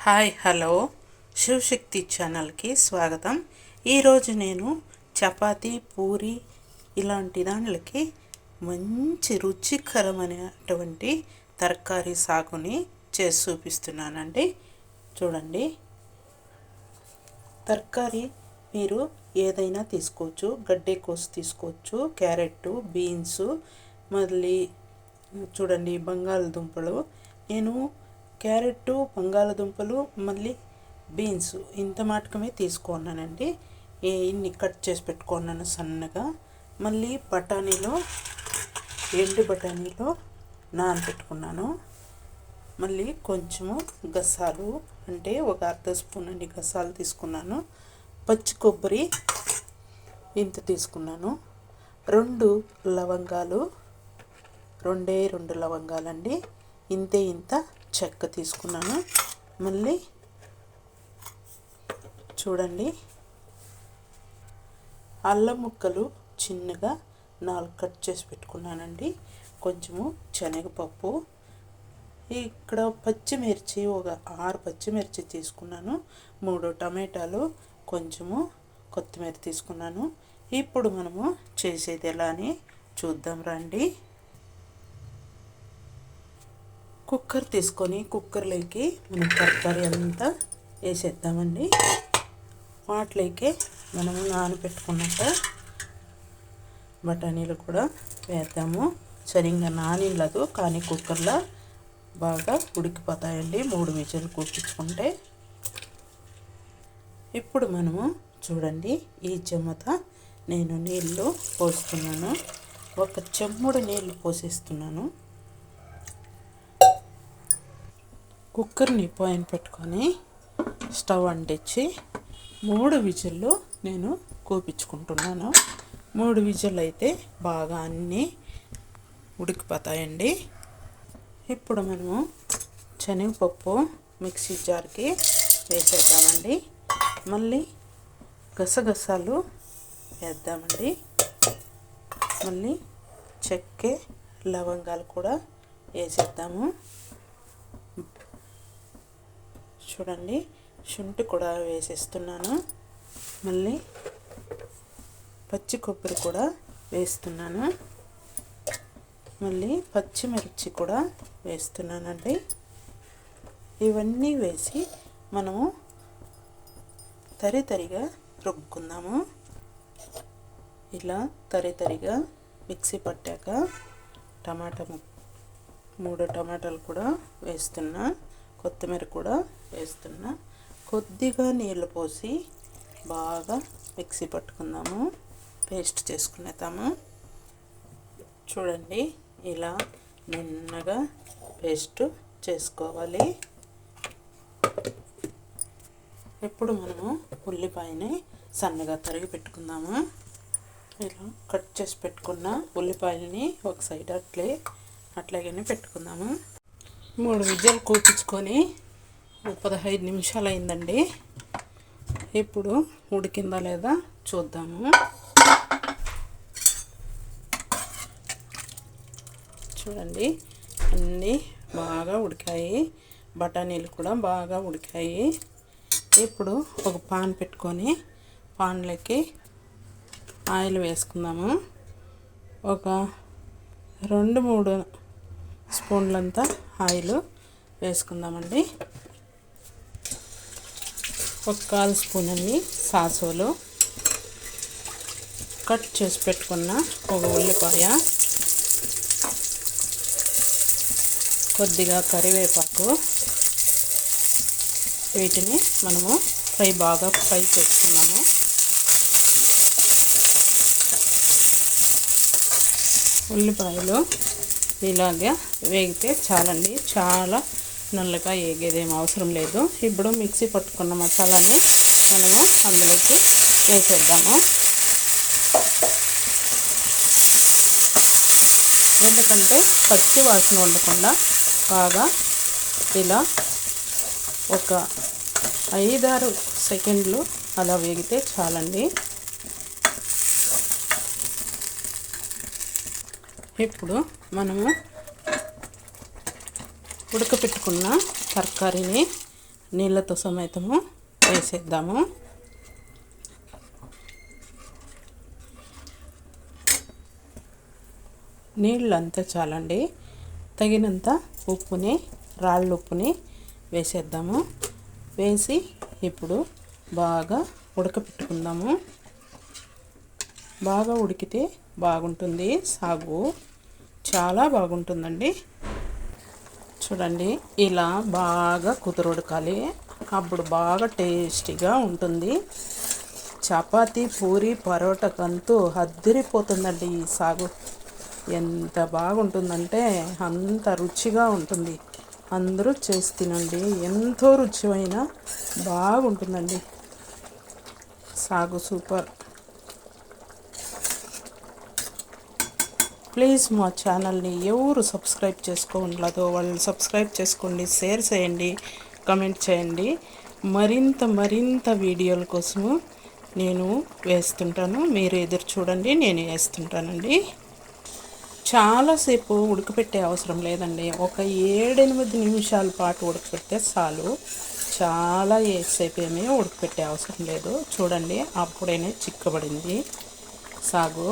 Hi hello Shivashakti ఛానల్కి స్వాగతం. ఈరోజు నేను చపాతీ పూరి ఇలాంటి దాంట్లకి మంచి రుచికరమైనటువంటి తరకారీ సాగుని చేసి చూపిస్తున్నానండి. చూడండి, తరకారీ మీరు ఏదైనా తీసుకోవచ్చు. గడ్డెకోసు తీసుకోవచ్చు, క్యారెట్, బీన్స్, మళ్ళీ చూడండి బంగాళదుంపలు. నేను క్యారెట్, బంగాళదుంపలు, మళ్ళీ బీన్స్ ఇంత మాటకమే తీసుకున్నానండి. ఇన్ని కట్ చేసి పెట్టుకున్నాను సన్నగా. మళ్ళీ ఎండు బఠానీలో నానబెట్టుకున్నాను. మళ్ళీ కొంచెము గసాలు, అంటే ఒక అర్ధ స్పూన్ అన్ని గసాలు తీసుకున్నాను. పచ్చి కొబ్బరి ఇంత తీసుకున్నాను. రెండు లవంగాలు, రెండు లవంగాలండి. ఇంత చెక్క తీసుకున్నాను. మళ్ళీ చూడండి, అల్లం ముక్కలు చిన్నగా 4 కట్ చేసి పెట్టుకున్నానండి. కొంచెము శనగపప్పు, ఇక్కడ పచ్చిమిర్చి ఒక 6 పచ్చిమిర్చి తీసుకున్నాను. 3 టమాటాలు, కొంచెము కొత్తిమీర తీసుకున్నాను. ఇప్పుడు మనము చేసేది ఎలా అని చూద్దాం రండి. కుక్కర్ తీసుకొని కుక్కర్లోకి మనం తరకారీ అంతా వేసేద్దామండి. వాటిలోకి మనము నానబెట్టుకున్నాక బఠానీలు కూడా వేద్దాము. సరిగ్గా నానిలేదు, కానీ కుక్కర్లో బాగా ఉడికిపోతాయండి 3 విజిల్ కూర్చుంటే. ఇప్పుడు మనము చూడండి, ఈ చెమ్మత నేను నీళ్ళు పోస్తున్నాను. 1 చెంబుడు నీళ్ళు పోసేస్తున్నాను. కుక్కర్ని పైన పెట్టుకొని స్టవ్ అంటించి 3 విజిల్లు నేను కూపించుకుంటున్నాను. 3 విజిల్ అయితే బాగా అన్నీ ఉడికిపోతాయండి. ఇప్పుడు మనము శనగపప్పు మిక్సీ జార్కి వేసేద్దామండి. మళ్ళీ గసగసాలు వేద్దామండి. మళ్ళీ చెక్క, లవంగాలు కూడా వేసేద్దాము. చూడండి, శుంఠి కూడా వేసేస్తున్నాను. మళ్ళీ పచ్చి కొబ్బరి కూడా వేస్తున్నాను. మళ్ళీ పచ్చిమిర్చి కూడా వేస్తున్నానండి. ఇవన్నీ వేసి మనము తరిగా రుబ్బుకుందాము. ఇలా తరిగా మిక్సీ పట్టాక 3 టమాటాలు కూడా వేస్తున్నా, కొత్తిమీర కూడా వేస్తున్నా. కొద్దిగా నీళ్ళు పోసి బాగా మిక్సీ పట్టుకుందాము, పేస్ట్ చేసుకునేద్దాము. చూడండి, ఇలా నున్నగా పేస్ట్ చేసుకోవాలి. ఇప్పుడు మనము ఉల్లిపాయని సన్నగా తరిగి పెట్టుకుందాము. ఇలా కట్ చేసి పెట్టుకున్న ఉల్లిపాయలని ఒక సైడ్ అట్లాగే పెట్టుకుందాము. 3 విజిల్ కూపించుకొని 15 నిమిషాలు అయిందండి. ఇప్పుడు ఉడికిందా లేదా చూద్దాము. చూడండి, అన్నీ బాగా ఉడికాయి, బఠానీలు కూడా బాగా ఉడికాయి. ఇప్పుడు ఒక పాన్ పెట్టుకొని పాన్లోకి ఆయిల్ వేసుకుందాము. ఒక 2-3 స్పూన్లంతా ఆయిల్ వేసుకుందామండి. 1/4 స్పూన్ అన్ని సాసులు, కట్ చేసి పెట్టుకున్న ఒక ఉల్లిపాయ, కొద్దిగా కరివేపాకు, వీటిని మనము బాగా ఫ్రై చేసుకున్నాము. ఉల్లిపాయలు ఇలాగా వేగితే చాలండి, చాలా నల్లగా వేగేదేం అవసరం లేదు. ఇప్పుడు మిక్సీ పట్టుకున్న మసాలాని మనము అందులోకి వేసేద్దాము. ఎందుకంటే పచ్చి వాసన ఉండకుండా బాగా ఇలా ఒక 5-6 సెకండ్లు అలా వేగితే చాలండి. ఇప్పుడు మనము ఉడకపెట్టుకున్న తరకారీని నీళ్ళతో సಮೇతము వేసేద్దాము. నీళ్ళు అంతా చాలండి. తగినంత ఉప్పుని, రాళ్ళ ఉప్పుని వేసేద్దాము. వేసి ఇప్పుడు బాగా ఉడకపెట్టుకుందాము. బాగా ఉడికితే బాగుంటుంది. సాగు చాలా బాగుంటుందండి. చూడండి, ఇలా బాగా కుదురుడకాలి. అప్పుడు బాగా టేస్టీగా ఉంటుంది. చపాతీ, పూరి, పరోటాకంతూ అద్దరిపోతుందండి ఈ సాగు. ఎంత బాగుంటుందంటే అంత రుచిగా ఉంటుంది. అందరూ చేసి తినండి. ఎంతో రుచిమైన బాగుంటుందండి సాగు. సూపర్. ప్లీజ్ మా ఛానల్ని ఎవరు సబ్స్క్రైబ్ చేసుకోవట్లేదో వాళ్ళు సబ్స్క్రైబ్ చేసుకోండి, షేర్ చేయండి, కమెంట్ చేయండి. మరింత వీడియోల కోసము నేను వేస్తుంటాను. మీరు ఎదురు చూడండి, నేను వేస్తుంటానండి. చాలాసేపు ఉడకపెట్టే అవసరం లేదండి. ఒక 7-8 నిమిషాల పాటు ఉడకపెడితే చాలు. చాలా సేపు ఏమీ ఉడకపెట్టే అవసరం లేదు. చూడండి, అప్పుడైనా చిక్కబడింది సాగు.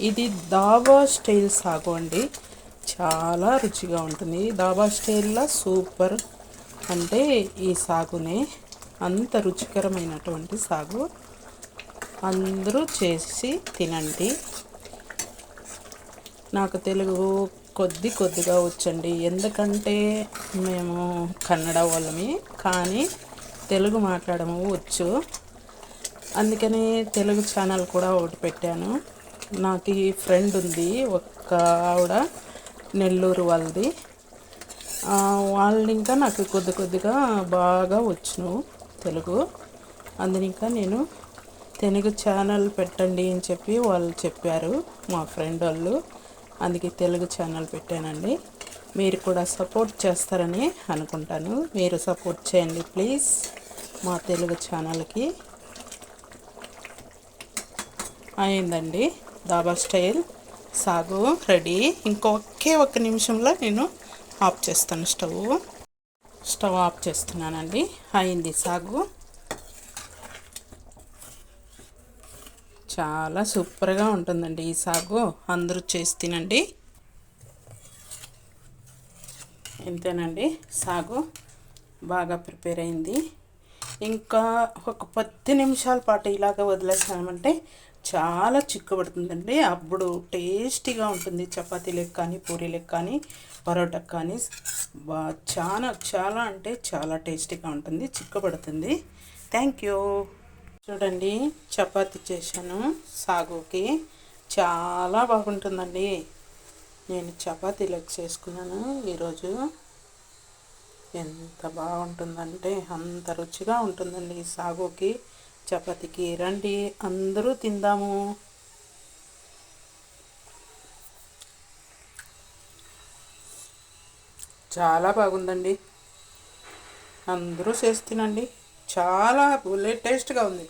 ఇది దాబా స్టైల్ సాగు అండి. చాలా రుచిగా ఉంటుంది. దాబా స్టైల్లో సూపర్ అంటే ఈ సాగునే. అంత రుచికరమైనటువంటి సాగు. అందరూ చేసి తినండి. నాకు తెలుగు కొద్దిగా వచ్చండి. ఎందుకంటే మేము కన్నడ వాళ్ళమి, కానీ తెలుగు మాట్లాడము వచ్చు. అందుకని తెలుగు ఛానల్ కూడా ఒకటి పెట్టాను. నాకు ఈ ఫ్రెండ్ ఉంది, ఒక్క ఆవిడ నెల్లూరు వాళ్ళది. వాళ్ళు ఇంకా నాకు కొద్దిగా బాగా వచ్చును తెలుగు. అందుని ఇంకా నేను తెలుగు ఛానల్ పెట్టండి అని చెప్పి వాళ్ళు చెప్పారు, మా ఫ్రెండ్ వాళ్ళు. అందుకే తెలుగు ఛానల్ పెట్టానండి. మీరు కూడా సపోర్ట్ చేస్తారని అనుకుంటాను. మీరు సపోర్ట్ చేయండి ప్లీజ్ మా తెలుగు ఛానల్కి. అయిందండి దాబా స్టైల్ సాగు రెడీ. ఒక్క నిమిషంలో నేను ఆఫ్ చేస్తాను. స్టవ్ ఆఫ్ చేస్తున్నానండి. అయింది సాగు. చాలా సూపర్గా ఉంటుందండి ఈ సాగు. అందరూ చేసి తినండి. ఇంతేనండి, సాగు బాగా ప్రిపేర్ అయింది. ఇంకా ఒక 10 నిమిషాల పాటు ఇలాగ వదిలేసామంటే చాలా చిక్కబడుతుందండి. అప్పుడు టేస్టీగా ఉంటుంది. చపాతీలకు కానీ, పూరీలకు కానీ, పరోటాకు కానీ చాలా అంటే చాలా టేస్టీగా ఉంటుంది. చిక్కబడుతుంది. Thank you. చూడండి, చపాతీ చేశాను సాగుకి. చాలా బాగుంటుందండి. నేను చపాతీలకు చేసుకున్నాను ఈరోజు. ఎంత బాగుంటుందంటే అంత రుచిగా ఉంటుందండి ఈ సాగుకి, చపాతీకి. రండి అందరూ తిందాము. చాలా బాగుందండి. అందరూ చేసి తినండి. చాలా టేస్ట్గా ఉంది.